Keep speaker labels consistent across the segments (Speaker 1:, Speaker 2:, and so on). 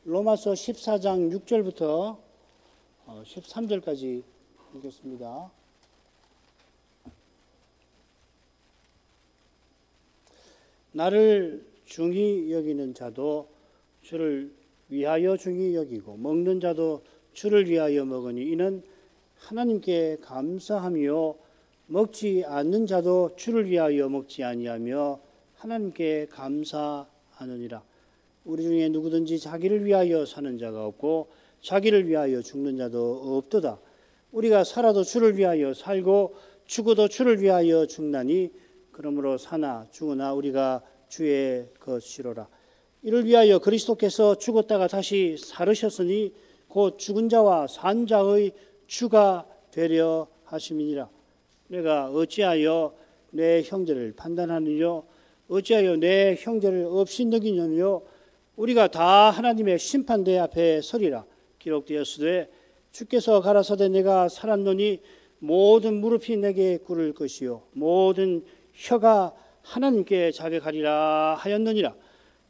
Speaker 1: 로마서 14장 6절부터 13절까지 읽겠습니다. 나를 중히 여기는 자도 주를 위하여 중히 여기고 먹는 자도 주를 위하여 먹으니 이는 하나님께 감사하며 먹지 않는 자도 주를 위하여 먹지 아니하며 하나님께 감사하느니라. 우리 중에 누구든지 자기를 위하여 사는 자가 없고 자기를 위하여 죽는 자도 없도다. 우리가 살아도 주를 위하여 살고 죽어도 주를 위하여 죽나니 그러므로 사나 죽으나 우리가 주의 것이로라. 이를 위하여 그리스도께서 죽었다가 다시 살으셨으니 곧 죽은 자와 산 자의 주가 되려 하심이니라. 내가 어찌하여 내 형제를 판단하느뇨? 어찌하여 내 형제를 업신여기느뇨? 우리가 다 하나님의 심판대 앞에 서리라. 기록되었으되 주께서 가라사대 내가 살았노니 모든 무릎이 내게 꿇을 것이요 모든 혀가 하나님께 자백하리라 하였느니라.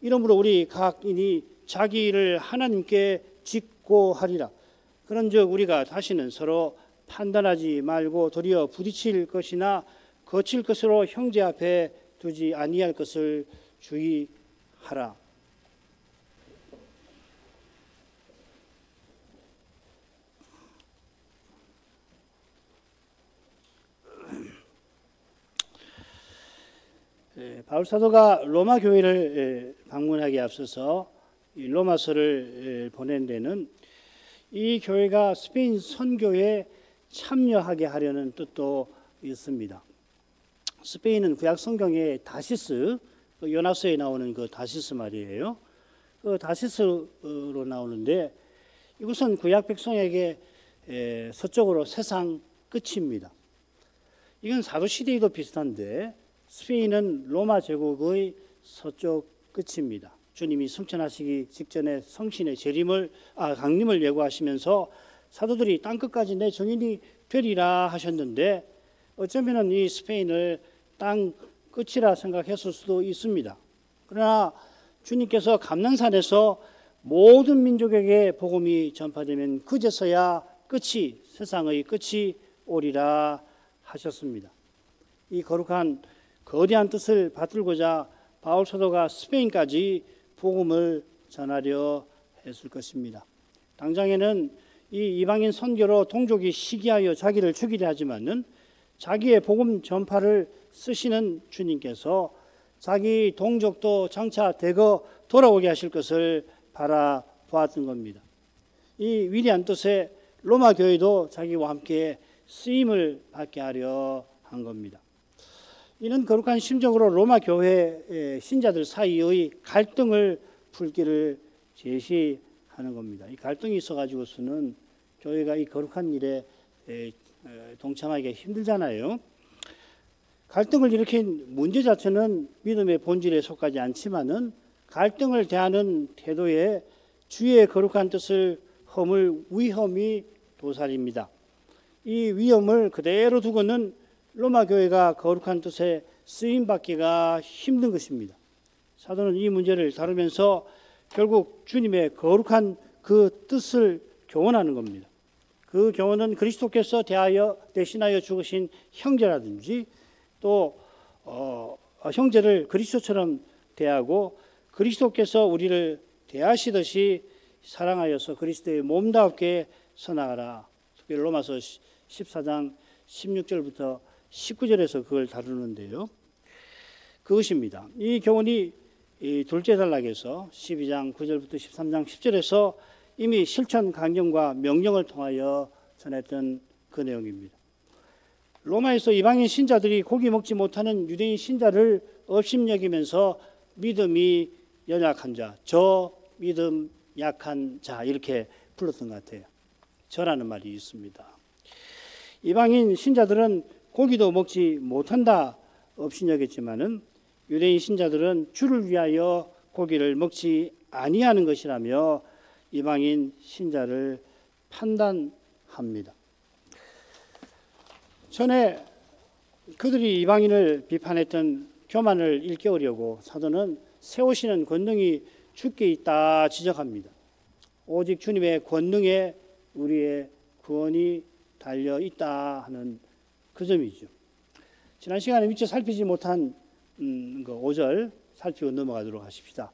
Speaker 1: 이러므로 우리 각인이 자기 일을 하나님께 짓고 하리라. 그런즉 우리가 다시는 서로 판단하지 말고 도리어 부딪힐 것이나 거칠 것으로 형제 앞에 두지 아니할 것을 주의하라. 바울 사도가 로마 교회를 방문하기에 앞서서 로마서를 보낸 데는 이 교회가 스페인 선교에 참여하게 하려는 뜻도 있습니다. 스페인은 구약 성경의 다시스, 요나서에 나오는 그 다시스 말이에요. 그 다시스로 나오는데 이곳은 구약 백성에게 서쪽으로 세상 끝입니다. 이건 사도 시대에도 비슷한데 스페인은 로마 제국의 서쪽 끝입니다. 주님이 승천하시기 직전에 성신의 강림을 예고하시면서 사도들이 땅끝까지 내 정인이 되리라 하셨는데 어쩌면 이 스페인을 땅 끝이라 생각했을 수도 있습니다. 그러나 주님께서 감난산에서 모든 민족에게 복음이 전파되면 그제서야 세상의 끝이 오리라 하셨습니다. 이 거룩한 거대한 뜻을 받들고자 바울 사도가 스페인까지 복음을 전하려 했을 것입니다. 당장에는 이 이방인 선교로 동족이 시기하여 자기를 죽이려 하지만은 자기의 복음 전파를 쓰시는 주님께서 자기 동족도 장차 대거 돌아오게 하실 것을 바라보았던 겁니다. 이 위대한 뜻에 로마 교회도 자기와 함께 쓰임을 받게 하려 한 겁니다. 이는 거룩한 심정으로 로마 교회 신자들 사이의 갈등을 풀기를 제시하는 겁니다. 이 갈등이 있어가지고서는 교회가 이 거룩한 일에 동참하기가 힘들잖아요. 갈등을 일으킨 문제 자체는 믿음의 본질에 속하지 않지만은 갈등을 대하는 태도에 주의 거룩한 뜻을 허물 위험이 도살입니다. 이 위험을 그대로 두고는 로마 교회가 거룩한 뜻에 쓰임받기가 힘든 것입니다. 사도는 이 문제를 다루면서 결국 주님의 거룩한 그 뜻을 교훈하는 겁니다. 그 교훈은 그리스도께서 대신하여 죽으신 형제라든지 또 형제를 그리스도처럼 대하고 그리스도께서 우리를 대하시듯이 사랑하여서 그리스도의 몸답게 서나가라. 특히 로마서 14장 16절부터 19절에서 그걸 다루는데요. 그것입니다. 이 교훈이 둘째 단락에서 12장 9절부터 13장 10절에서 이미 실천 강령과 명령을 통하여 전했던 그 내용입니다. 로마에서 이방인 신자들이 고기 먹지 못하는 유대인 신자를 업심여기면서 믿음이 연약한 자, 저 믿음 약한 자 이렇게 불렀던 것 같아요. 저라는 말이 있습니다. 이방인 신자들은 고기도 먹지 못한다 업신여겼지만은 유대인 신자들은 주를 위하여 고기를 먹지 아니하는 것이라며 이방인 신자를 판단합니다. 전에 그들이 이방인을 비판했던 교만을 일깨우려고 사도는 세우시는 권능이 주께 있다 지적합니다. 오직 주님의 권능에 우리의 구원이 달려 있다 하는 그 점이죠. 지난 시간에 미처 살피지 못한 그 5절 살피고 넘어가도록 하십시다.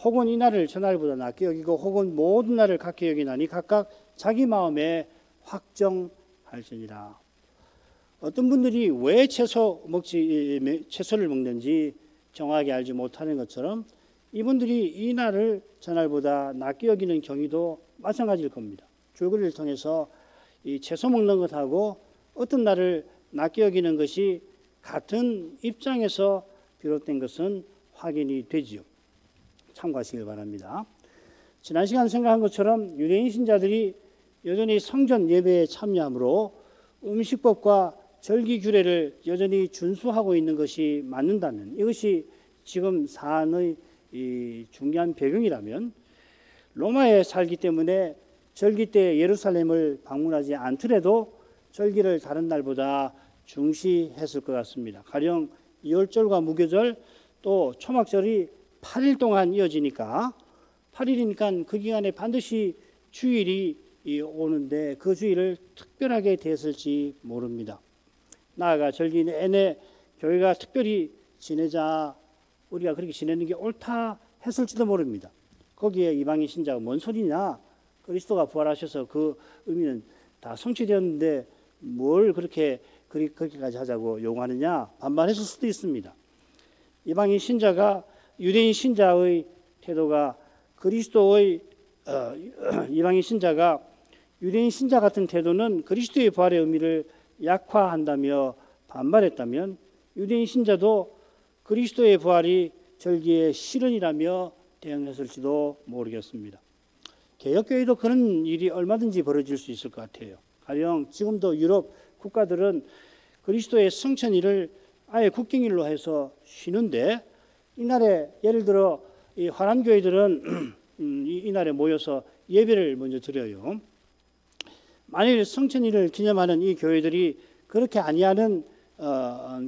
Speaker 1: 혹은 이 날을 저날보다 낫게 여기고 혹은 모든 날을 같게 여기나니 각각 자기 마음에 확정할지니라. 어떤 분들이 왜 채소를 먹는지 정확하게 알지 못하는 것처럼 이분들이 이 날을 저날보다 낫게 여기는 경위도 마찬가지일 겁니다. 줄거리를 통해서 이 채소 먹는 것하고 어떤 날을 낫게 여기는 것이 같은 입장에서 비롯된 것은 확인이 되지요. 참고하시길 바랍니다. 지난 시간 생각한 것처럼 유대인 신자들이 여전히 성전 예배에 참여함으로 음식법과 절기 규례를 여전히 준수하고 있는 것이 맞는다면, 이것이 지금 사안의 이 중요한 배경이라면, 로마에 살기 때문에 절기 때 예루살렘을 방문하지 않더라도 절기를 다른 날보다 중시했을 것 같습니다. 가령 유월절과 무교절 또 초막절이 8일 동안 이어지니까 8일이니까 그 기간에 반드시 주일이 오는데 그 주일을 특별하게 대했을지 모릅니다. 나아가 절기 내내 교회가 특별히 지내자, 우리가 그렇게 지내는 게 옳다 했을지도 모릅니다. 거기에 이방인 신자가 뭔 소리냐, 그리스도가 부활하셔서 그 의미는 다 성취되었는데 뭘 그렇게까지 하자고 요구하느냐 반발했을 수도 있습니다. 이방인 신자가 유대인 신자의 태도가 이방인 신자가 유대인 신자 같은 태도는 그리스도의 부활의 의미를 약화한다며 반발했다면, 유대인 신자도 그리스도의 부활이 절기의 실현이라며 대응했을지도 모르겠습니다. 개혁교회도 그런 일이 얼마든지 벌어질 수 있을 것 같아요. 가령 지금도 유럽 국가들은 그리스도의 성천일을 아예 국경일로 해서 쉬는데, 이날에 예를 들어 이 화람교회들은 이날에 모여서 예배를 먼저 드려요. 만일 성천일을 기념하는 이 교회들이 그렇게 아니하는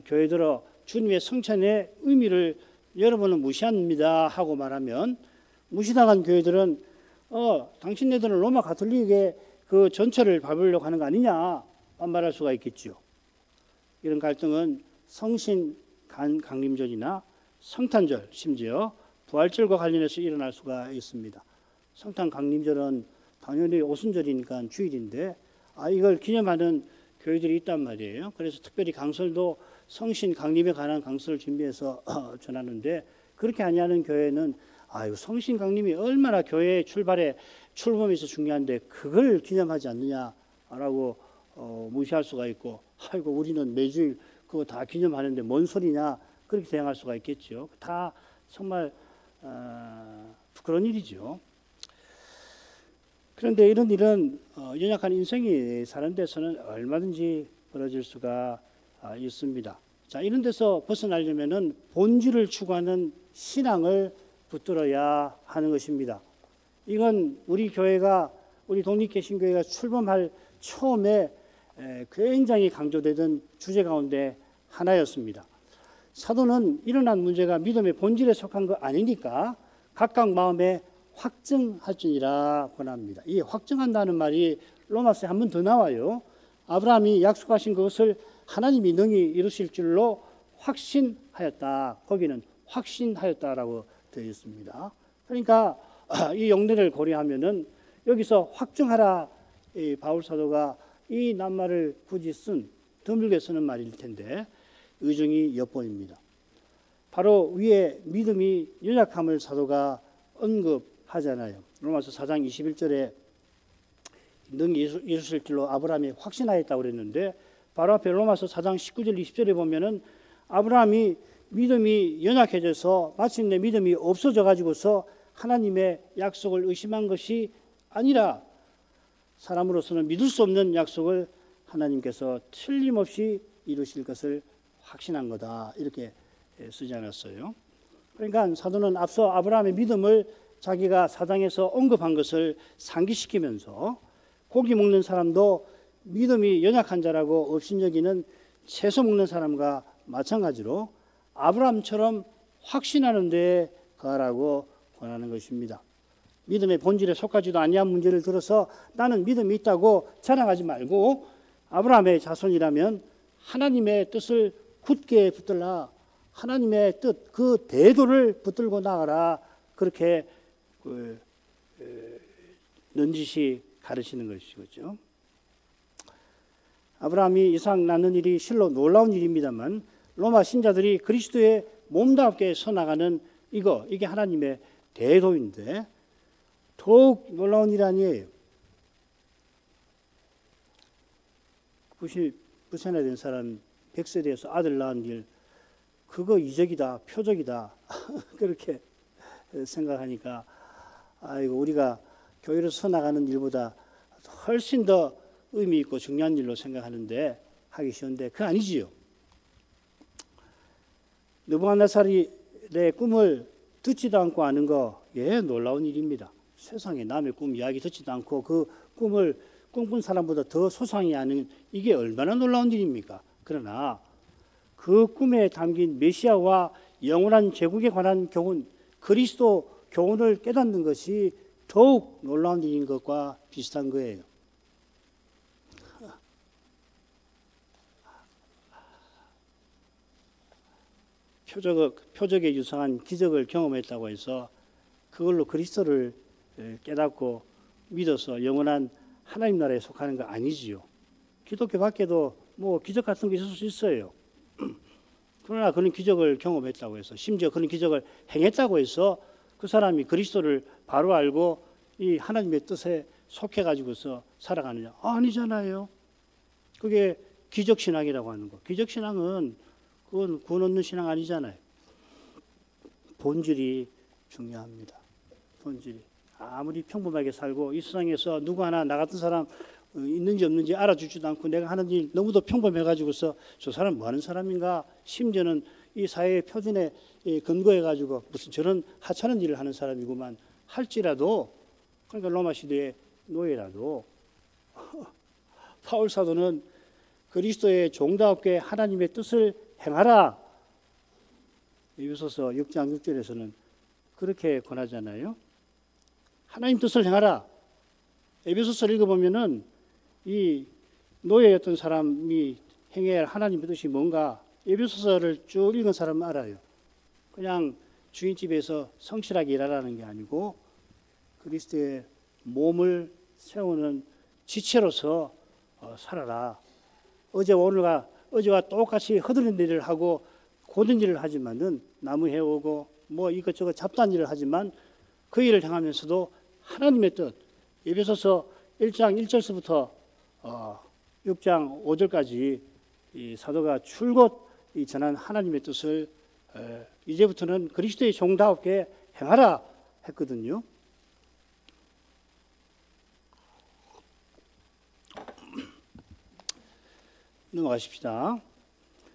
Speaker 1: 교회들어 주님의 성천의 의미를 여러분은 무시합니다 하고 말하면, 무시당한 교회들은 당신네들은 로마 가톨릭의 그 전철을 밟으려고 하는 거 아니냐 반발할 수가 있겠죠. 이런 갈등은 성신 강림절이나 성탄절, 심지어 부활절과 관련해서 일어날 수가 있습니다. 성탄 강림절은 당연히 오순절이니까 주일인데 이걸 기념하는 교회들이 있단 말이에요. 그래서 특별히 강설도 성신 강림에 관한 강설을 준비해서 전하는데, 그렇게 아니하는 교회는 성신 강림이 얼마나 교회의 출범에서 중요한데 그걸 기념하지 않느냐라고 무시할 수가 있고, 우리는 매주일 그거 다 기념하는데 뭔 소리냐 그렇게 대응할 수가 있겠죠. 다 정말 부끄러운 일이죠. 그런데 이런 일은 연약한 인생이 사는 데서는 얼마든지 벌어질 수가 있습니다. 자, 이런 데서 벗어나려면은 본질을 추구하는 신앙을 붙들어야 하는 것입니다. 이건 우리 독립개신교회가 출범할 처음에 굉장히 강조되던 주제 가운데 하나였습니다. 사도는 일어난 문제가 믿음의 본질에 속한 거 아니니까 각각 마음에 확증할지니라 권합니다. 이 확증한다는 말이 로마서에 한 번 더 나와요. 아브라함이 약속하신 것을 하나님이 능히 이루실 줄로 확신하였다. 거기는 확신하였다라고 되어 있습니다. 그러니까 이 용례를 고려하면은 여기서 확증하라, 이 바울 사도가 이 낱말을 굳이 드물게 쓰는 말일 텐데 의중이 엿보입니다. 바로 위에 믿음이 연약함을 사도가 언급하잖아요. 로마서 4장 21절에 능히 이루실 줄로 아브라함이 확신하였다고 그랬는데, 바로 앞에 로마서 4장 19절 20절에 보면은 아브라함이 믿음이 연약해져서 마침내 믿음이 없어져 가지고서 하나님의 약속을 의심한 것이 아니라 사람으로서는 믿을 수 없는 약속을 하나님께서 틀림없이 이루실 것을 확신한 거다, 이렇게 쓰지 않았어요. 그러니까 사도는 앞서 아브라함의 믿음을 자기가 4장에서 언급한 것을 상기시키면서 고기 먹는 사람도 믿음이 연약한 자라고 업신여기는 채소 먹는 사람과 마찬가지로 아브라함처럼 확신하는 데 가라고 권하는 것입니다. 믿음의 본질에 속하지도 아니한 문제를 들어서 나는 믿음이 있다고 자랑하지 말고 아브라함의 자손이라면 하나님의 뜻을 굳게 붙들라. 하나님의 뜻, 그 대도를 붙들고 나가라. 그렇게 넌지시 가르치는 것이죠. 아브라함이 이삭 낳는 일이 실로 놀라운 일입니다만 로마 신자들이 그리스도의 몸답게 서나가는 이게 하나님의 대도인데 더욱 놀라운 일 아니에요. 90%나 된 사람 100세 돼서 아들 낳은 일 그거 이적이다, 표적이다 그렇게 생각하니까 아이고 우리가 교회로 서나가는 일보다 훨씬 더 의미 있고 중요한 일로 생각하는데 하기 쉬운데 그거 아니지요. 느부갓네살의 꿈을 듣지도 않고 아는 거 놀라운 일입니다. 세상에 남의 꿈 이야기 듣지도 않고 그 꿈을 꿈꾼 사람보다 더 소상히 아는 이게 얼마나 놀라운 일입니까? 그러나 그 꿈에 담긴 메시아와 영원한 제국에 관한 교훈, 그리스도 교훈을 깨닫는 것이 더욱 놀라운 일인 것과 비슷한 거예요. 표적에 유사한 기적을 경험했다고 해서 그걸로 그리스도를 깨닫고 믿어서 영원한 하나님 나라에 속하는 거 아니지요. 기독교 밖에도 뭐 기적 같은 게 있을 수 있어요. 그러나 그런 기적을 경험했다고 해서 심지어 그런 기적을 행했다고 해서 그 사람이 그리스도를 바로 알고 이 하나님의 뜻에 속해 가지고서 살아가느냐? 아니잖아요. 그게 기적신앙이라고 하는 거. 기적신앙은 그건 구원 얻는 신앙 아니잖아요. 본질이 중요합니다. 본질이. 아무리 평범하게 살고 이 세상에서 누구 하나 나 같은 사람 있는지 없는지 알아주지도 않고 내가 하는 일 너무도 평범해가지고서 저 사람 뭐 하는 사람인가, 심지어는 이 사회의 표준에 근거해가지고 무슨 저런 하찮은 일을 하는 사람이구만 할지라도, 그러니까 로마 시대의 노예라도 바울 사도는 그리스도의 종답게 하나님의 뜻을 행하라. 에베소서 6장 6절에서는 그렇게 권하잖아요. 하나님 뜻을 행하라. 에베소서를 읽어보면은 이 노예였던 사람이 행해야 할 하나님의 뜻이 뭔가 에베소서를 쭉 읽은 사람은 알아요. 그냥 주인집에서 성실하게 일하라는 게 아니고 그리스도의 몸을 세우는 지체로서 살아라. 어제와 똑같이 허드렛 일을 하고 고된 일을 하지만은 나무 해오고 뭐 이것저것 잡다한 일을 하지만 그 일을 행하면서도 하나님의 뜻, 에베소서 1장 1절서부터 6장 5절까지 이 사도가 줄곧 전한 하나님의 뜻을 이제부터는 그리스도의 종답게 행하라 했거든요. 넘어가십시다.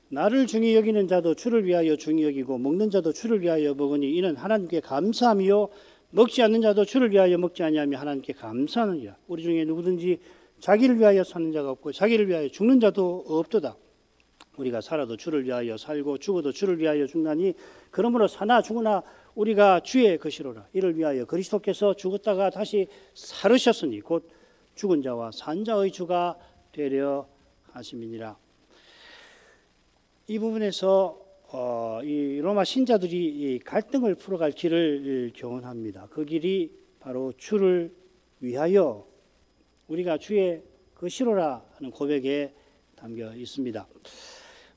Speaker 1: 나를 중히 여기는 자도 주를 위하여 중히 여기고 먹는 자도 주를 위하여 먹으니 이는 하나님께 감사함이요 먹지 않는 자도 주를 위하여 먹지 아니하며 하나님께 감사하느니라. 우리 중에 누구든지 자기를 위하여 사는 자가 없고 자기를 위하여 죽는 자도 없도다. 우리가 살아도 주를 위하여 살고 죽어도 주를 위하여 죽나니 그러므로 사나 죽으나 우리가 주의 것이로라. 이를 위하여 그리스도께서 죽었다가 다시 살으셨으니 곧 죽은 자와 산 자의 주가 되려 하심이니라. 이 부분에서 이 로마 신자들이 이 갈등을 풀어갈 길을 교훈합니다. 그 길이 바로 주를 위하여 우리가 주의 것이로라 하는 고백에 담겨 있습니다.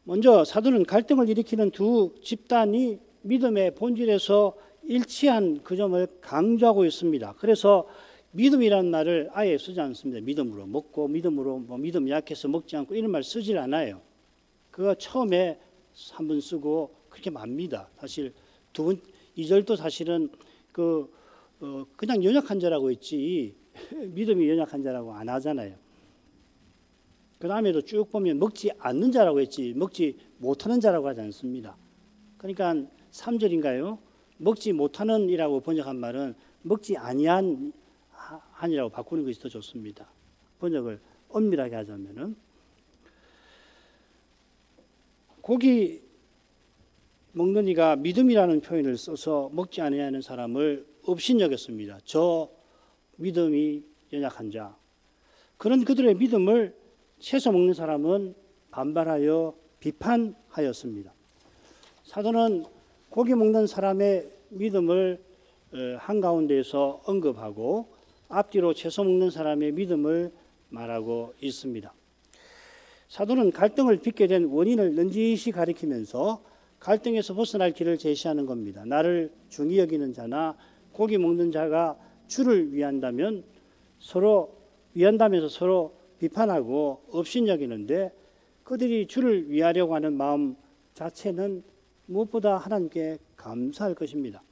Speaker 1: 먼저 사도는 갈등을 일으키는 두 집단이 믿음의 본질에서 일치한 그 점을 강조하고 있습니다. 그래서 믿음이라는 말을 아예 쓰지 않습니다. 믿음으로 먹고 믿음으로 믿음 약해서 먹지 않고 이런 말 쓰질 않아요. 그거 처음에 한 번 쓰고 그렇게 맙니다. 사실 두 번 2절도 사실은 그냥 연약한 자라고 했지 믿음이 연약한 자라고 안 하잖아요. 그 다음에도 쭉 보면 먹지 않는 자라고 했지 먹지 못하는 자라고 하지 않습니다. 그러니까 3절인가요? 먹지 못하는 이라고 번역한 말은 먹지 아니한 한이라고 바꾸는 것이 더 좋습니다. 번역을 엄밀하게 하자면은 고기 먹는 이가 믿음이라는 표현을 써서 먹지 아니하는 사람을 업신여겼습니다. 저 믿음이 연약한 자. 그런 그들의 믿음을 채소 먹는 사람은 반발하여 비판하였습니다. 사도는 고기 먹는 사람의 믿음을 한가운데에서 언급하고 앞뒤로 채소 먹는 사람의 믿음을 말하고 있습니다. 사도는 갈등을 빚게 된 원인을 넌지시 가리키면서 갈등에서 벗어날 길을 제시하는 겁니다. 나를 중히 여기는 자나 고기 먹는 자가 주를 위한다면서 서로 비판하고 업신여기는데 그들이 주를 위하려고 하는 마음 자체는 무엇보다 하나님께 감사할 것입니다.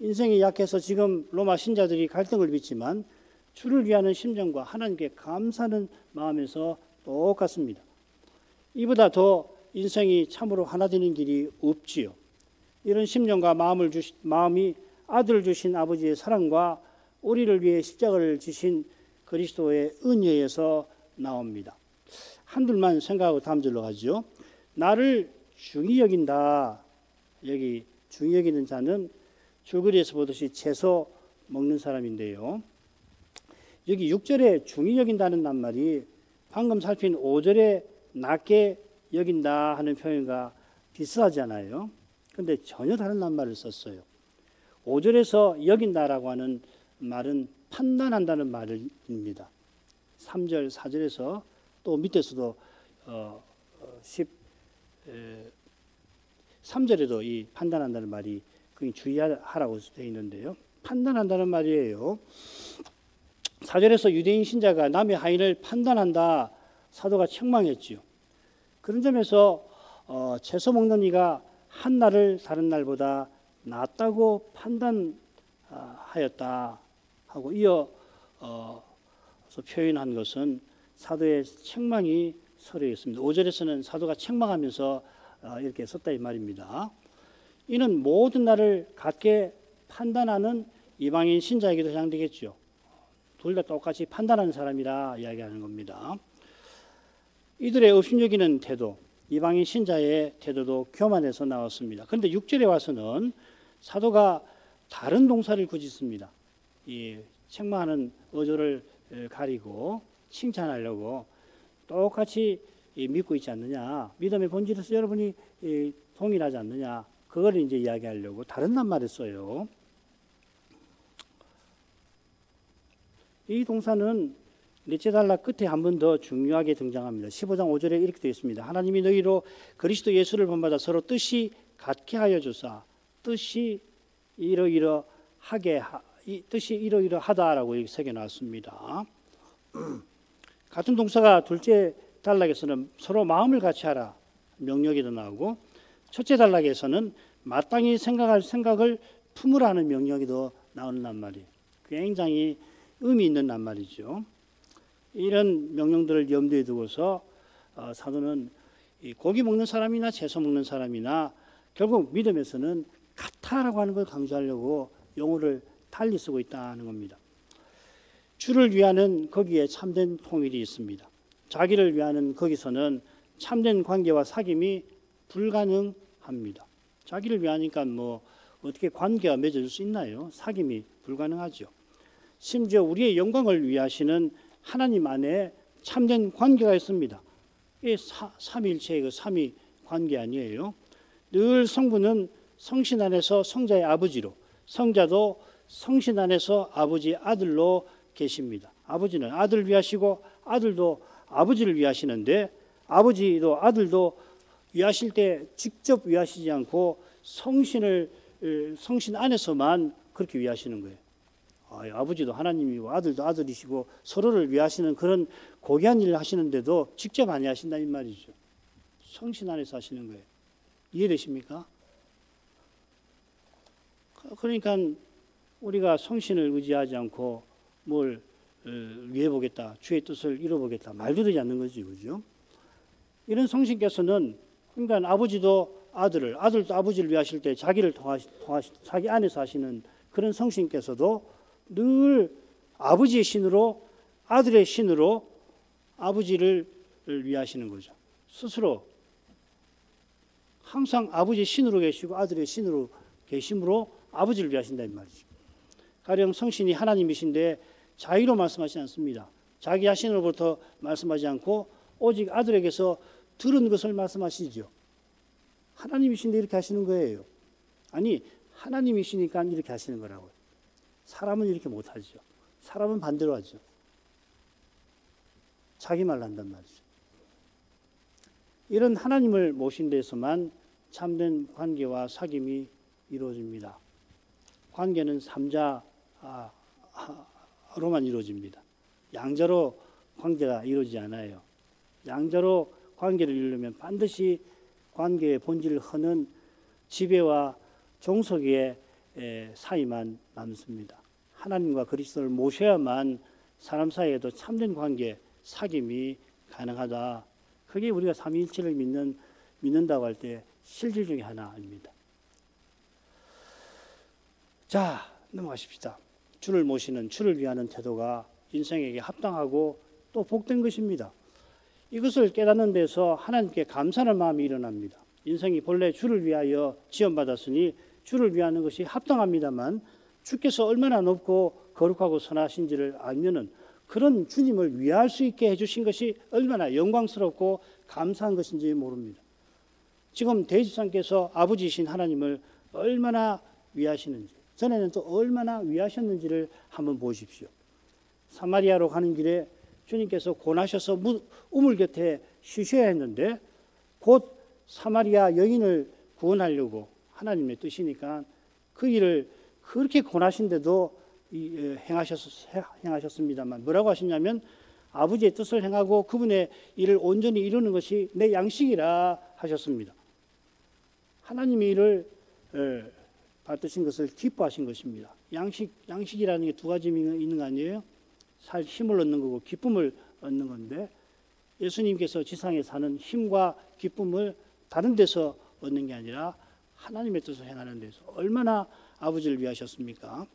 Speaker 1: 인생이 약해서 지금 로마 신자들이 갈등을 빚지만 주를 위하는 심정과 하나님께 감사하는 마음에서 똑같습니다. 이보다 더 인생이 참으로 하나 되는 길이 없지요. 이런 심령과 마음이 아들을 주신 아버지의 사랑과 우리를 위해 십자가를 지신 그리스도의 은혜에서 나옵니다. 한둘만 생각하고 다음 절로 가죠. 나를 중히 여긴다. 여기 중히 여기는 자는 줄거리에서 보듯이 채소 먹는 사람인데요. 여기 6절에 중히 여긴다는 낱말이 방금 살핀 5절에 낮게 여긴다 하는 표현과 비슷하잖아요. 그런데 전혀 다른 낱말을 썼어요. 5절에서 여긴다라고 하는 말은 판단한다는 말입니다. 3절, 4절에서 또 밑에서도 13절에도 이 판단한다는 말이 그게 주의하라고 되어 있는데요. 판단한다는 말이에요. 4절에서 유대인 신자가 남의 하인을 판단한다 사도가 책망했지요. 그런 점에서 채소 먹는 이가 한 날을 다른 날보다 낫다고 판단하였다 하고 이어서 표현한 것은 사도의 책망이 서려 있습니다. 5절에서는 사도가 책망하면서 이렇게 썼다 이 말입니다. 이는 모든 날을 같게 판단하는 이방인 신자에게도 해당되겠죠. 둘 다 똑같이 판단하는 사람이라 이야기하는 겁니다. 이들의 업신여기는 태도, 이방인 신자의 태도도 교만해서 나왔습니다. 그런데 6절에 와서는 사도가 다른 동사를 굳이 씁니다. 이 책망하는 어조를 가리고 칭찬하려고 똑같이 믿고 있지 않느냐, 믿음의 본질에서 여러분이 동일하지 않느냐, 그걸 이제 이야기하려고 다른 낱말을 써요. 이 동사는 넷째 단락 끝에 한 번 더 중요하게 등장합니다. 15장 5절에 이렇게 되어 있습니다. 하나님이 너희로 그리스도 예수를 본받아 서로 뜻이 같게 하여 주사, 뜻이 이러이러하다라고 이렇게 새겨놨습니다. 같은 동사가 둘째 단락에서는 서로 마음을 같이 하라 명령이 더 나오고, 첫째 단락에서는 마땅히 생각할 생각을 품으라는 명령이 더 나오는 낱말이 굉장히 의미 있는 낱말이죠. 이런 명령들을 염두에 두고서 사도는 고기 먹는 사람이나 채소 먹는 사람이나 결국 믿음에서는 같다라고 하는 걸 강조하려고 용어를 달리 쓰고 있다는 겁니다. 주를 위하는 거기에 참된 통일이 있습니다. 자기를 위하는 거기서는 참된 관계와 사귐이 불가능합니다. 자기를 위하니까 뭐 어떻게 관계가 맺어질 수 있나요? 사귐이 불가능하죠. 심지어 우리의 영광을 위하시는 하나님 안에 참된 관계가 있습니다. 이 삼위일체의 그 삼위 관계 아니에요. 늘 성부는 성신 안에서 성자의 아버지로, 성자도 성신 안에서 아버지의 아들로 계십니다. 아버지는 아들을 위하시고 아들도 아버지를 위하시는데, 아버지도 아들도 위하실 때 직접 위하시지 않고 성신 안에서만 그렇게 위하시는 거예요. 아버지도 하나님이고 아들도 아들이시고 서로를 위하시는 그런 고귀한 일을 하시는데도 직접 안 하신다는 말이죠. 성신 안에서 하시는 거예요. 이해되십니까? 그러니까 우리가 성신을 의지하지 않고 뭘 위해보겠다, 주의 뜻을 이뤄보겠다 말도 되지 않는 거지, 그죠? 이런 성신께서는 그러니까 아버지도 아들을, 아들도 아버지를 위하실 때 자기를 자기 안에서 하시는 그런 성신께서도 늘 아버지의 신으로, 아들의 신으로 아버지를 위하시는 거죠. 스스로 항상 아버지 신으로 계시고 아들의 신으로 계심으로 아버지를 위하신다 이 말이죠. 가령 성신이 하나님이신데 자기로 말씀하시지 않습니다. 자기 자신으로부터 말씀하지 않고 오직 아들에게서 들은 것을 말씀하시죠. 하나님이신데 이렇게 하시는 거예요. 아니, 하나님이시니까 이렇게 하시는 거라고요. 사람은 이렇게 못하죠. 사람은 반대로 하죠. 자기 말로 한단 말이죠. 이런 하나님을 모신 데서만 참된 관계와 사귐이 이루어집니다. 관계는 삼자로만 이루어집니다. 양자로 관계가 이루어지지 않아요. 양자로 관계를 이루려면 반드시 관계의 본질을 허는 지배와 종속의 사이만 남습니다. 하나님과 그리스도를 모셔야만 사람 사이에도 참된 관계, 사귐이 가능하다. 그게 우리가 삼위일체를 믿는다고 할 때 실질 중에 하나입니다. 자, 넘어가십시다. 주를 모시는, 주를 위하는 태도가 인생에게 합당하고 또 복된 것입니다. 이것을 깨닫는 데서 하나님께 감사하는 마음이 일어납니다. 인생이 본래 주를 위하여 지원받았으니 주를 위하는 것이 합당합니다만 주께서 얼마나 높고 거룩하고 선하신지를 알면은 그런 주님을 위할 수 있게 해주신 것이 얼마나 영광스럽고 감사한 것인지 모릅니다. 지금 대지상께서 아버지이신 하나님을 얼마나 위하시는지, 전에는 또 얼마나 위하셨는지를 한번 보십시오. 사마리아로 가는 길에 주님께서 고나셔서 우물 곁에 쉬셔야 했는데 곧 사마리아 여인을 구원하려고 하나님의 뜻이니까 그 일을 그렇게 고나신데도 행하셨습니다만 뭐라고 하시냐면 아버지의 뜻을 행하고 그분의 일을 온전히 이루는 것이 내 양식이라 하셨습니다. 하나님의 일을 받으신 것을 기뻐하신 것입니다. 양식이라는 게 두 가지 의미가 있는 거 아니에요? 살 힘을 얻는 거고 기쁨을 얻는 건데 예수님께서 지상에 사는 힘과 기쁨을 다른 데서 얻는 게 아니라 하나님의 뜻을 행하는 데서 얼마나 아버지를 위하셨습니까?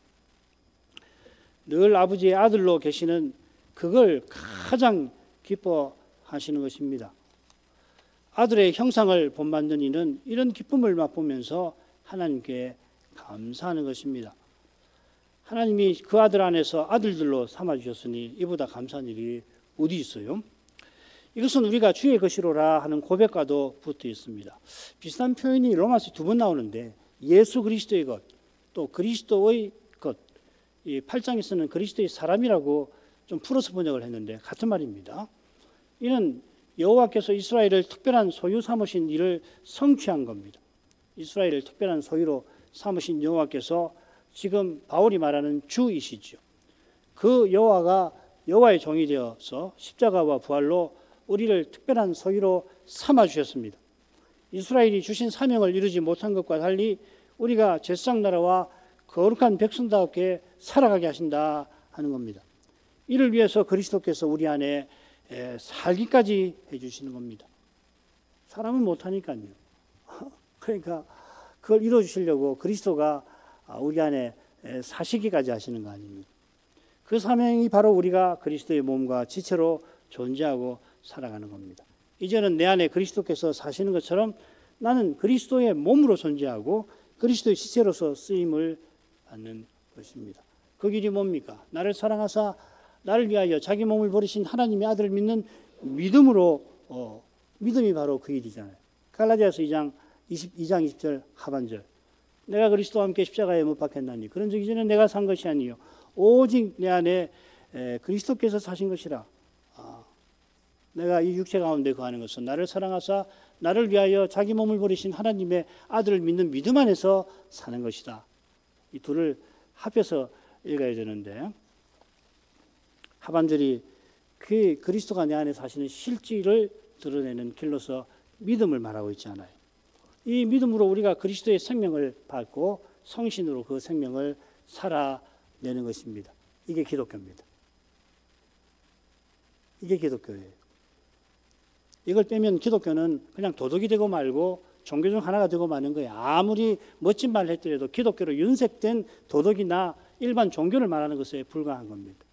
Speaker 1: 늘 아버지의 아들로 계시는 그걸 가장 기뻐하시는 것입니다. 아들의 형상을 본받는 이는 이런 기쁨을 맛보면서 하나님께 감사하는 것입니다. 하나님이 그 아들 안에서 아들들로 삼아주셨으니 이보다 감사한 일이 어디 있어요? 이것은 우리가 주의 것이로라 하는 고백과도 붙어 있습니다. 비슷한 표현이 로마서 2번 나오는데 예수 그리스도의 것, 또 그리스도의 것, 이 8장에서는 그리스도의 사람이라고 좀 풀어서 번역을 했는데 같은 말입니다. 이는 여호와께서 이스라엘을 특별한 소유 삼으신 일을 성취한 겁니다. 이스라엘을 특별한 소유로 삼으신 여호와께서 지금 바울이 말하는 주이시죠. 그 여호와가 여호와의 종이 되어서 십자가와 부활로 우리를 특별한 소유로 삼아 주셨습니다. 이스라엘이 주신 사명을 이루지 못한 것과 달리 우리가 제사장 나라와 거룩한 백성답게 살아가게 하신다 하는 겁니다. 이를 위해서 그리스도께서 우리 안에 살기까지 해주시는 겁니다. 사람은 못하니까요. 그러니까 그걸 이루어주시려고 그리스도가 우리 안에 사시기까지 하시는 거 아닙니까? 그 사명이 바로 우리가 그리스도의 몸과 지체로 존재하고 살아가는 겁니다. 이제는 내 안에 그리스도께서 사시는 것처럼 나는 그리스도의 몸으로 존재하고 그리스도의 지체로서 쓰임을 받는 것입니다. 그 길이 뭡니까? 나를 사랑하사 나를 위하여 자기 몸을 버리신 하나님의 아들을 믿는 믿음으로 믿음이 바로 그 일이잖아요. 갈라디아서 2장 20절 하반절 내가 그리스도와 함께 십자가에 못 박혔나니 그런 적 이전에 내가 산 것이 아니요 오직 내 안에 그리스도께서 사신 것이라. 내가 이 육체 가운데 거하는 것은 나를 사랑하사 나를 위하여 자기 몸을 버리신 하나님의 아들을 믿는 믿음 안에서 사는 것이다. 이 둘을 합해서 읽어야 되는데 하반절이 그 그리스도가 내 안에 사시는 실질을 드러내는 길로서 믿음을 말하고 있지 않아요. 이 믿음으로 우리가 그리스도의 생명을 받고 성신으로 그 생명을 살아내는 것입니다. 이게 기독교입니다. 이게 기독교예요. 이걸 빼면 기독교는 그냥 도덕이 되고 말고 종교 중 하나가 되고 마는 거예요. 아무리 멋진 말을 했더라도 기독교로 윤색된 도덕이나 일반 종교를 말하는 것에 불과한 겁니다.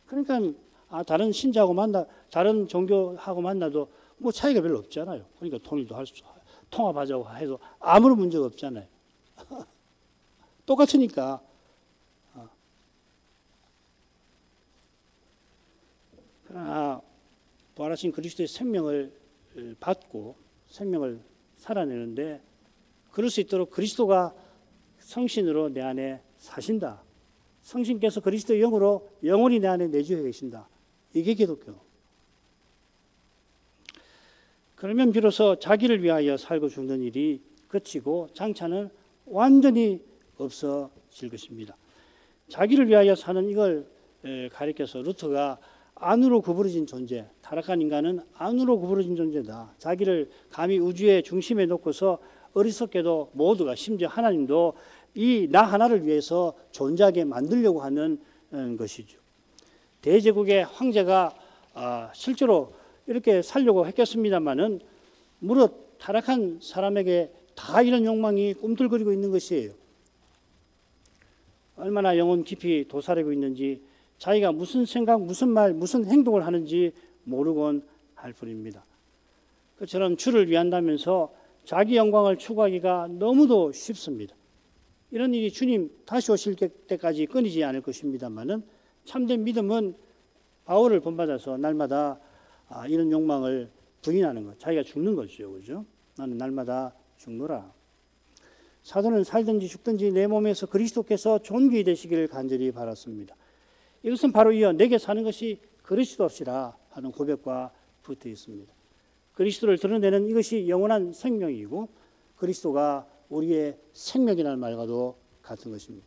Speaker 1: 그러니까 다른 신자하고 다른 종교하고 만나도 뭐 차이가 별로 없잖아요. 그러니까 통합하자고 해도 아무런 문제가 없잖아요. 똑같으니까. 그러나 부활하신 그리스도의 생명을 받고 생명을 살아내는데 그럴 수 있도록 그리스도가 성신으로 내 안에 사신다. 성신께서 그리스도의 영으로 영원히 내 안에 내주해 계신다. 이게 기독교. 그러면 비로소 자기를 위하여 살고 죽는 일이 그치고 장차는 완전히 없어질 것입니다. 자기를 위하여 사는 이걸 가리켜서 루터가 안으로 구부러진 존재, 타락한 인간은 안으로 구부러진 존재다. 자기를 감히 우주의 중심에 놓고서 어리석게도 모두가 심지어 하나님도 이 나 하나를 위해서 존재하게 만들려고 하는 것이죠. 대제국의 황제가 실제로 이렇게 살려고 했겠습니다마는 무릇 타락한 사람에게 다 이런 욕망이 꿈틀거리고 있는 것이에요. 얼마나 영혼 깊이 도사리고 있는지 자기가 무슨 생각, 무슨 말, 무슨 행동을 하는지 모르곤 할 뿐입니다. 그처럼 주를 위한다면서 자기 영광을 추구하기가 너무도 쉽습니다. 이런 일이 주님 다시 오실 때까지 끊이지 않을 것입니다만은 참된 믿음은 바울을 본받아서 날마다 이런 욕망을 부인하는 것, 자기가 죽는 거죠, 그죠? 나는 날마다 죽노라. 사도는 살든지 죽든지 내 몸에서 그리스도께서 존귀 되시기를 간절히 바랐습니다. 이것은 바로 이어 내게 사는 것이 그리스도시라 하는 고백과 붙어 있습니다. 그리스도를 드러내는 이것이 영원한 생명이고 그리스도가 우리의 생명이라는 말과도 같은 것입니다.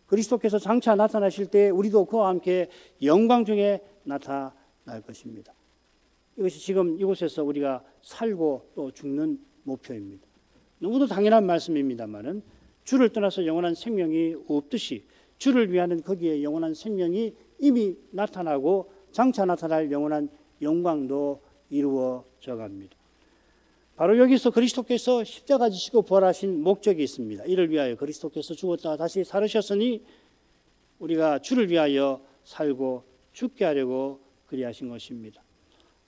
Speaker 1: 그리스도께서 장차 나타나실 때 우리도 그와 함께 영광 중에 나타날 것입니다. 이것이 지금 이곳에서 우리가 살고 또 죽는 목표입니다. 너무도 당연한 말씀입니다만은 주를 떠나서 영원한 생명이 없듯이 주를 위하는 거기에 영원한 생명이 이미 나타나고 장차 나타날 영원한 영광도 이루어져 갑니다. 바로 여기서 그리스도께서 십자가 지시고 부활하신 목적이 있습니다. 이를 위하여 그리스도께서 죽었다가 다시 살으셨으니 우리가 주를 위하여 살고 죽게 하려고 그리하신 것입니다.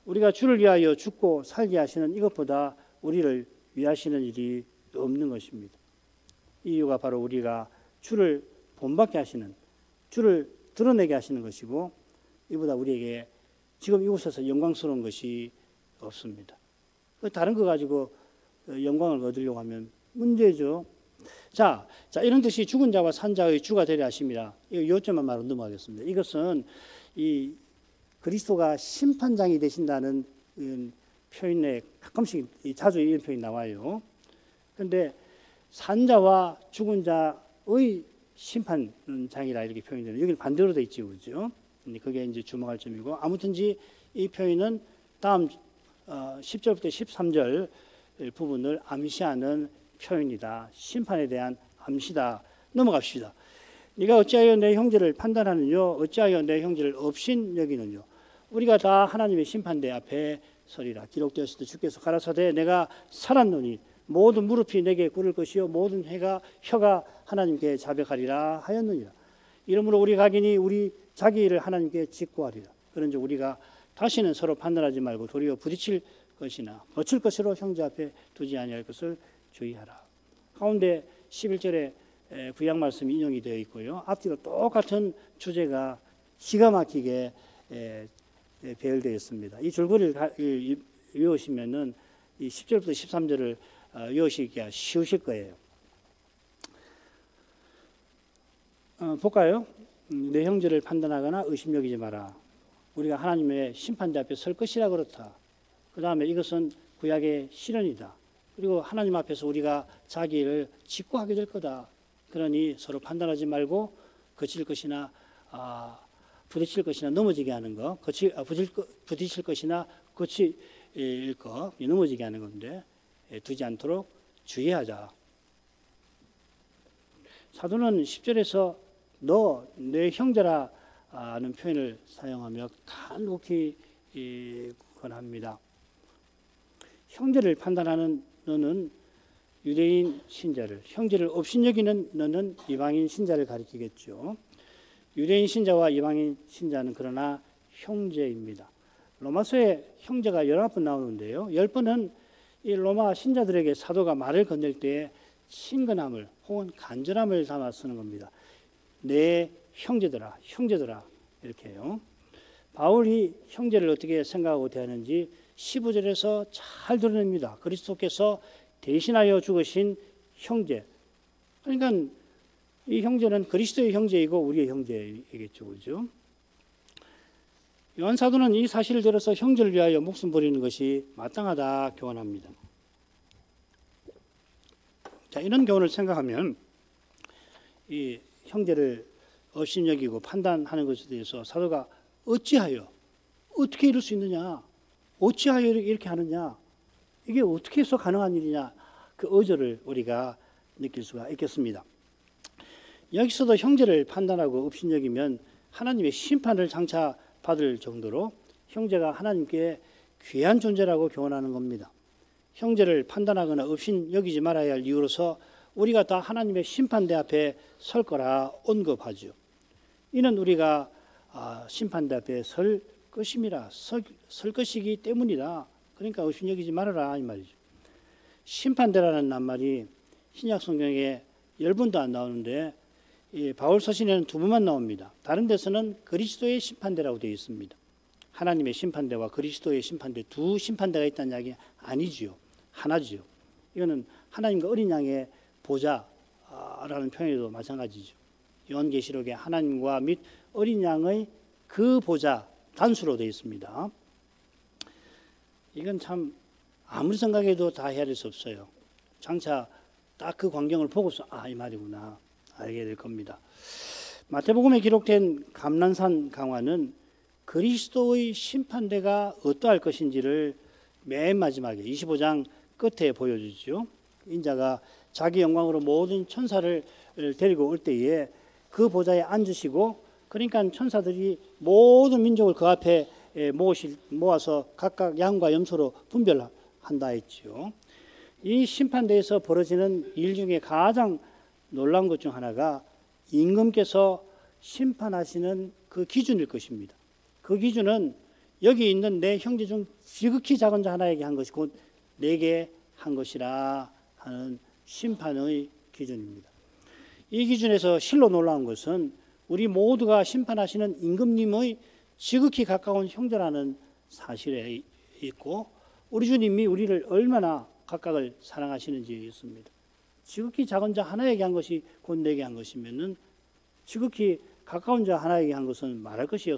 Speaker 1: 우리가 주를 위하여 죽고 살게 하시는 이것보다 우리를 위하시는 일이 없는 것입니다. 이 이유가 바로 우리가 주를 본받게 하시는, 주를 드러내게 하시는 것이고 이보다 우리에게 지금 이곳에서 영광스러운 것이 없습니다. 다른 거 가지고 영광을 얻으려고 하면 문제죠. 자, 이런 뜻이 죽은 자와 산 자의 주가 되려 하심이라. 이 요점만 말로 넘어가겠습니다. 이것은 이 그리스도가 심판장이 되신다는 표현에 가끔씩 자주 이런 표현이 나와요. 그런데 산 자와 죽은 자의 심판장이라 이렇게 표현되는, 여기는 반대로 되어 있죠, 그죠? 그게 이제 주목할 점이고, 아무튼지 이 표현은 다음 10절부터 13절 부분을 암시하는 표현이다. 심판에 대한 암시다. 넘어갑시다. 네가 어찌하여 내 형제를 판단하느뇨? 어찌하여 내 형제를 업신 여기느뇨? 우리가 다 하나님의 심판대 앞에 서리라. 기록되었을 때 주께서 가라사대 내가 살았노니 모든 무릎이 내게 꿇을 것이요 모든 혀가 하나님께 자백하리라 하였느니라. 이러므로 우리 각인이 우리 자기 일을 하나님께 직고하리라. 그런즉 우리가 다시는 서로 판단하지 말고 도리어 부딪힐 것이나 거칠 것으로 형제 앞에 두지 아니할 것을 주의하라. 가운데 11절에 구약 말씀이 인용이 되어 있고요. 앞뒤로 똑같은 주제가 기가 막히게 배열되어 있습니다. 이 줄거리를 외우시면은 이 10절부터 13절을 외우시기가 쉬우실 거예요. 볼까요? 내 형제를 판단하거나 의심여기지 마라. 우리가 하나님의 심판대 앞에 설 것이라 그렇다. 그 다음에 이것은 구약의 실현이다. 그리고 하나님 앞에서 우리가 자기 일을 직고하게 될 거다. 그러니 서로 판단하지 말고 거칠 것이나 부딪힐 것이나 넘어지게 하는 거, 부딪힐 것이나 거칠 거, 넘어지게 하는 건데 두지 않도록 주의하자. 사도는 10절에서 너 내 형제라 하는 표현을 사용하며 간곡히 권합니다. 형제를 판단하는 너는 유대인 신자를, 형제를 업신여기는 너는 이방인 신자를 가리키겠죠. 유대인 신자와 이방인 신자는 그러나 형제입니다. 로마서에 형제가 19번 나오는데요. 10번은 이 로마 신자들에게 사도가 말을 건넬 때 친근함을 혹은 간절함을 담아 쓰는 겁니다. 내 형제들아, 형제들아 이렇게요. 바울이 형제를 어떻게 생각하고 대하는지 15절에서 잘 드러냅니다. 그리스도께서 대신하여 죽으신 형제. 그러니까 이 형제는 그리스도의 형제이고 우리의 형제이겠죠, 그죠? 요한 사도는 이 사실을 들어서 형제를 위하여 목숨 버리는 것이 마땅하다 교훈합니다. 자, 이런 교훈을 생각하면 이 형제를 업신여기고 판단하는 것에 대해서 사도가 어찌하여 어떻게 이럴 수 있느냐, 어찌하여 이렇게 하느냐, 이게 어떻게 해서 가능한 일이냐, 그 어조를 우리가 느낄 수가 있겠습니다. 여기서도 형제를 판단하고 업신여기면 하나님의 심판을 장차 받을 정도로 형제가 하나님께 귀한 존재라고 교훈하는 겁니다. 형제를 판단하거나 업신여기지 말아야 할 이유로서 우리가 다 하나님의 심판대 앞에 설 거라 언급하죠. 이는 우리가 심판대 앞에 설 것임이라, 설 것이기 때문이다. 그러니까 업신여기지 말아라 이 말이죠. 심판대라는 낱말이 신약 성경에 10번도 안 나오는데 바울 서신에는 2번만 나옵니다. 다른 데서는 그리스도의 심판대라고 되어 있습니다. 하나님의 심판대와 그리스도의 심판대, 두 심판대가 있다는 이야기 아니지요. 하나지요. 이거는 하나님과 어린 양의 보좌라는 표현에도 마찬가지죠. 요한계시록에 하나님과 및 어린 양의 그 보좌 단수로 되어 있습니다. 이건 참 아무리 생각해도 다 헤아릴 수 없어요. 장차 딱 그 광경을 보고서 이 말이구나 알게 될 겁니다. 마태복음에 기록된 감난산 강화는 그리스도의 심판대가 어떠할 것인지를 맨 마지막에 25장 끝에 보여주죠. 인자가 자기 영광으로 모든 천사를 데리고 올 때에 그 보좌에 앉으시고, 그러니까 천사들이 모든 민족을 그 앞에 모아서 각각 양과 염소로 분별한다 했죠. 이 심판대에서 벌어지는 일 중에 가장 놀라운 것 중 하나가 임금께서 심판하시는 그 기준일 것입니다. 그 기준은 여기 있는 내 형제 중 지극히 작은 자 하나에게 한 것이 곧 내게 한 것이라 하는 심판의 기준입니다. 이 기준에서 실로 놀라운 것은 우리 모두가 심판하시는 임금님의 지극히 가까운 형제라는 사실에 있고, 우리 주님이 우리를 얼마나 각각을 사랑하시는지에 있습니다. 지극히 작은 자 하나에게 한 것이 곧 내게 한 것이면은 지극히 가까운 자 하나에게 한 것은 말할 것이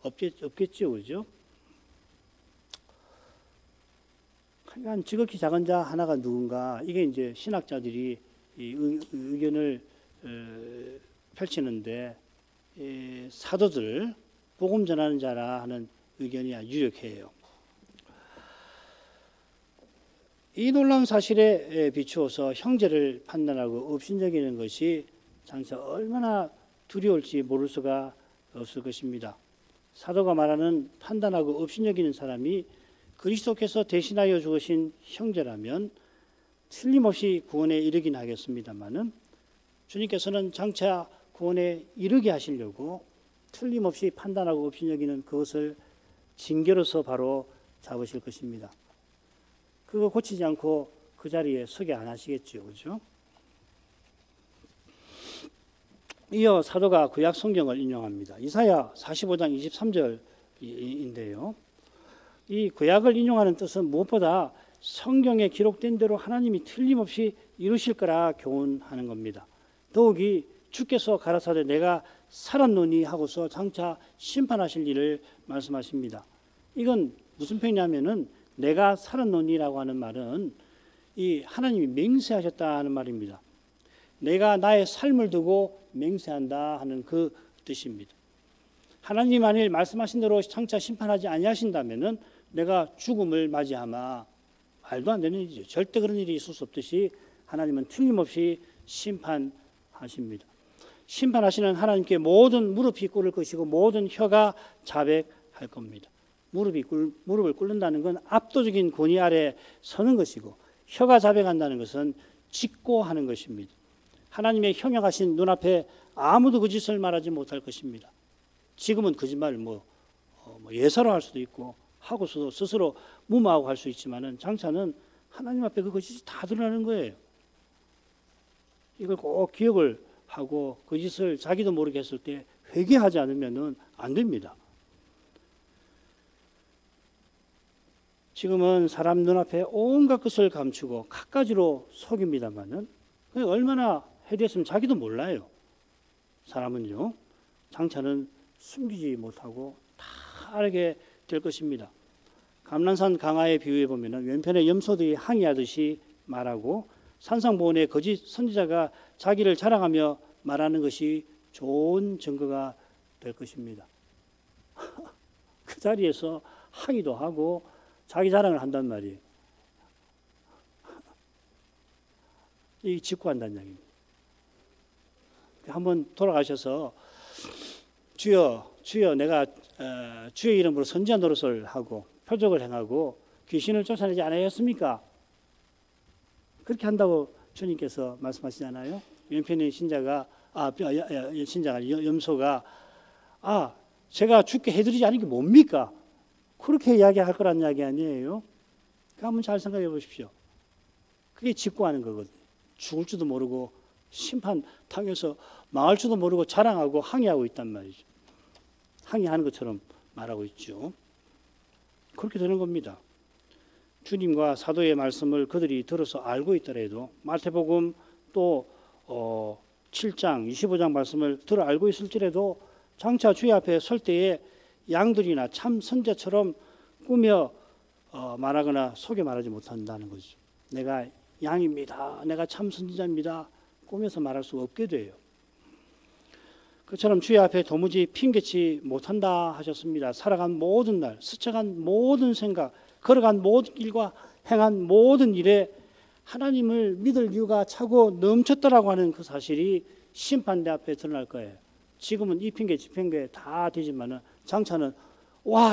Speaker 1: 없겠죠, 그죠? 그러니까 지극히 작은 자 하나가 누군가, 이게 이제 신학자들이 이 의견을 펼치는데 사도들, 복음 전하는 자라 하는 의견이 유력해요. 이 놀라운 사실에 비추어서 형제를 판단하고 업신여기는 것이 장차 얼마나 두려울지 모를 수가 없을 것입니다. 사도가 말하는 판단하고 업신여기는 사람이 그리스도께서 대신하여 죽으신 형제라면 틀림없이 구원에 이르긴 하겠습니다마는 주님께서는 장차 구원에 이르게 하시려고 틀림없이 판단하고 업신여기는 그것을 징계로서 바로 잡으실 것입니다. 그거 고치지 않고 그 자리에 서게 안 하시겠죠, 그죠? 이어 사도가 구약 성경을 인용합니다. 이사야 45장 23절인데요. 이 구약을 인용하는 뜻은 무엇보다 성경에 기록된 대로 하나님이 틀림없이 이루실 거라 교훈하는 겁니다. 더욱이 주께서 가라사대 내가 살았노니 하고서 장차 심판하실 일을 말씀하십니다. 이건 무슨 표현이냐면은 내가 살았노니라고 하는 말은 이 하나님이 맹세하셨다는 말입니다. 내가 나의 삶을 두고 맹세한다 하는 그 뜻입니다. 하나님 만일 말씀하신 대로 장차 심판하지 아니하신다면은 내가 죽음을 맞이하마, 말도 안 되는 일이죠. 절대 그런 일이 있을 수 없듯이 하나님은 틀림없이 심판하십니다. 심판하시는 하나님께 모든 무릎이 꿇을 것이고 모든 혀가 자백할 겁니다. 무릎을 꿇는다는 건 압도적인 권위 아래 서는 것이고, 혀가 자백한다는 것은 직고하는 것입니다. 하나님의 형용하신 눈앞에 아무도 그 짓을 말하지 못할 것입니다. 지금은 거짓말을 예사로 할 수도 있고 하고서도 스스로 무마하고 할 수 있지만은 장차는 하나님 앞에 그 거짓이 다 드러나는 거예요. 이걸 꼭 기억을 하고 거짓을 자기도 모르게 했을 때 회개하지 않으면 안 됩니다. 지금은 사람 눈앞에 온갖 것을 감추고 갖가지로 속입니다만은 얼마나 해됐으면 자기도 몰라요. 사람은요. 장차는 숨기지 못하고 다 알게 될 것입니다. 감람산 강화에 비유해 보면 왼편에 염소들이 항의하듯이 말하고 산상보훈의 거짓 선지자가 자기를 자랑하며 말하는 것이 좋은 증거가 될 것입니다. 그 자리에서 항의도 하고 자기 자랑을 한단 말이에요. 이 직구한다는 이야기입니다. 한번 돌아가셔서 주여 내가 주의 이름으로 선지한 노릇을 하고 표적을 행하고 귀신을 쫓아내지 않았습니까? 그렇게 한다고 주님께서 말씀하시잖아요. 왼편의 신자가 염소가 제가 죽게 해드리지 않은 게 뭡니까? 그렇게 이야기할 거란 이야기 아니에요. 한번 잘 생각해 보십시오. 그게 직구하는 거거든요. 죽을 줄도 모르고 심판 당해서 망할 줄도 모르고 자랑하고 항의하고 있단 말이죠. 항의하는 것처럼 말하고 있죠. 그렇게 되는 겁니다. 주님과 사도의 말씀을 그들이 들어서 알고 있더라도 마태복음 또 7장 25장 말씀을 들어 알고 있을지라도 장차 주의 앞에 설 때에 양들이나 참 선자처럼 꾸며 말하거나 속여 말하지 못한다는 거죠. 내가 양입니다. 내가 참 선지자입니다. 꾸며서 말할 수 없게 돼요. 그처럼 주의 앞에 도무지 핑계치 못한다 하셨습니다. 살아간 모든 날, 스쳐간 모든 생각, 걸어간 모든 길과 행한 모든 일에 하나님을 믿을 이유가 차고 넘쳤더라고 하는 그 사실이 심판대 앞에 드러날 거예요. 지금은 이 핑계, 저 핑계 다 되지만은 장차는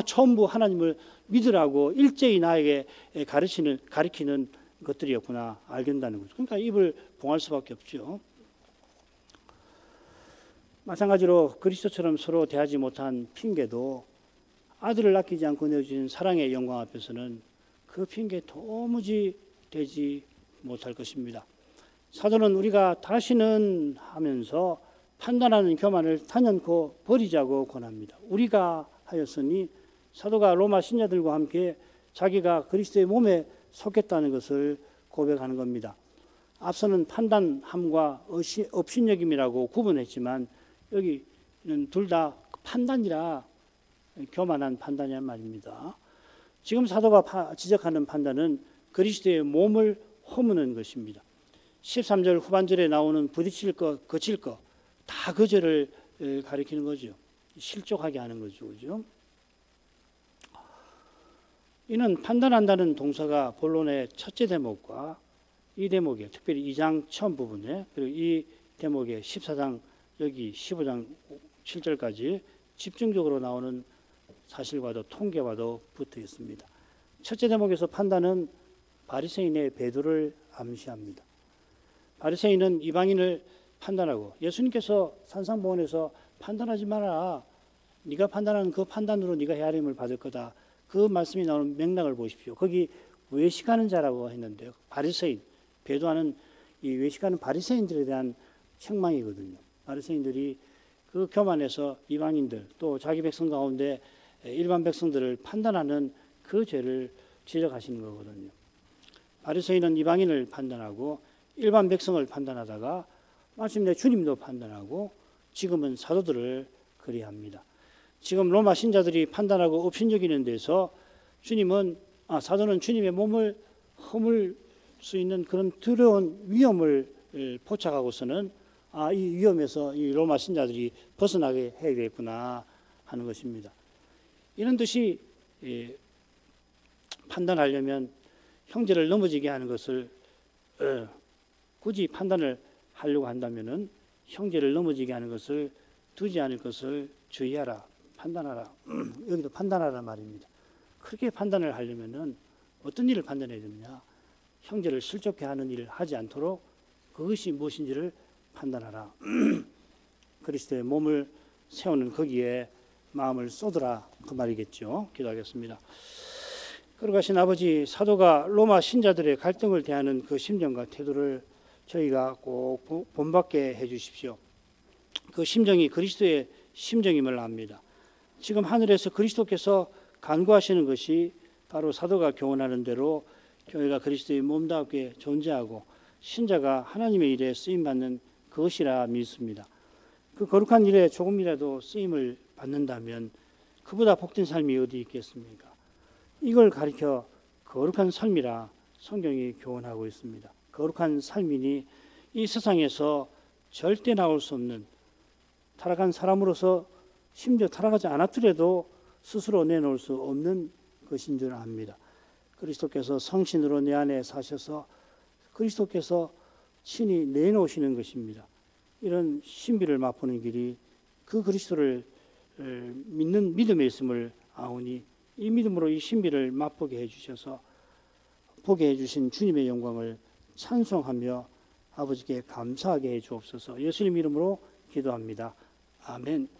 Speaker 1: 전부 하나님을 믿으라고 일제히 나에게 가리키는 것들이었구나 알게 된다는 거죠. 그러니까 입을 봉할 수밖에 없죠. 마찬가지로 그리스도처럼 서로 대하지 못한 핑계도 아들을 아끼지 않고 내어주신 사랑의 영광 앞에서는 그 핑계 도무지 되지 못할 것입니다. 사도는 우리가 다시는 하면서 판단하는 교만을 단연코 버리자고 권합니다. 우리가 하였으니 사도가 로마 신자들과 함께 자기가 그리스도의 몸에 속했다는 것을 고백하는 겁니다. 앞서는 판단함과 업신여김이라고 구분했지만 여기는 둘 다 판단이라 교만한 판단이란 말입니다. 지금 사도가 지적하는 판단은 그리스도의 몸을 허무는 것입니다. 13절 후반절에 나오는 부딪힐 것, 거칠 것, 다 그 죄를 가리키는 거죠. 실족하게 하는 거죠. 그죠? 이는 판단한다는 동사가 본론의 첫째 대목과 이 대목에, 특별히 2장 처음 부분에, 그리고 이 대목의 14장 여기 15장 7절까지 집중적으로 나오는 사실과도 통계와도 붙어 있습니다. 첫째 대목에서 판단은 바리새인의 배도를 암시합니다. 바리새인은 이방인을 판단하고 예수님께서 산상보훈에서 판단하지 마라. 네가 판단하는 그 판단으로 네가 헤아림을 받을 거다. 그 말씀이 나오는 맥락을 보십시오. 거기 외식하는 자라고 했는데요. 바리새인, 배도하는 이 외식하는 바리새인들에 대한 책망이거든요. 바리새인들이 그 교만에서 이방인들 또 자기 백성 가운데 일반 백성들을 판단하는 그 죄를 지적하시는 거거든요. 바리새인은 이방인을 판단하고 일반 백성을 판단하다가 마침내 주님도 판단하고 지금은 사도들을 그리합니다. 지금 로마 신자들이 판단하고 업신여기는 데서 사도는 주님의 몸을 허물 수 있는 그런 두려운 위험을 포착하고서는 이 위험에서 이 로마 신자들이 벗어나게 해야겠구나 하는 것입니다. 이런 듯이 판단하려면 형제를 넘어지게 하는 것을 굳이 판단을 하려고 한다면은 형제를 넘어지게 하는 것을 두지 않을 것을 주의하라. 판단하라. 여기도 판단하라 말입니다. 그렇게 판단을 하려면은 어떤 일을 판단해야 되느냐? 형제를 실족해 하는 일을 하지 않도록 그것이 무엇인지를 판단하라. 그리스도의 몸을 세우는 거기에 마음을 쏟으라 그 말이겠죠. 기도하겠습니다. 걸어가신 아버지 사도가 로마 신자들의 갈등을 대하는 그 심정과 태도를 저희가 꼭 본받게 해 주십시오. 그 심정이 그리스도의 심정임을 압니다. 지금 하늘에서 그리스도께서 간구하시는 것이 바로 사도가 교훈하는 대로 교회가 그리스도의 몸답게 존재하고 신자가 하나님의 일에 쓰임받는 그것이라 믿습니다. 그 거룩한 일에 조금이라도 쓰임을 받는다면 그보다 복된 삶이 어디 있겠습니까? 이걸 가리켜 거룩한 삶이라 성경이 교훈하고 있습니다. 거룩한 삶이니 이 세상에서 절대 나올 수 없는 타락한 사람으로서 심지어 타락하지 않았더라도 스스로 내놓을 수 없는 것인 줄 압니다. 그리스도께서 성신으로 내 안에 사셔서 그리스도께서 친히 내놓으시는 것입니다. 이런 신비를 맛보는 길이 그 그리스도를 믿는 믿음에 있음을 아오니 이 믿음으로 이 신비를 맛보게 해주셔서 보게 해주신 주님의 영광을 찬송하며 아버지께 감사하게 해 주옵소서. 예수님 이름으로 기도합니다. 아멘.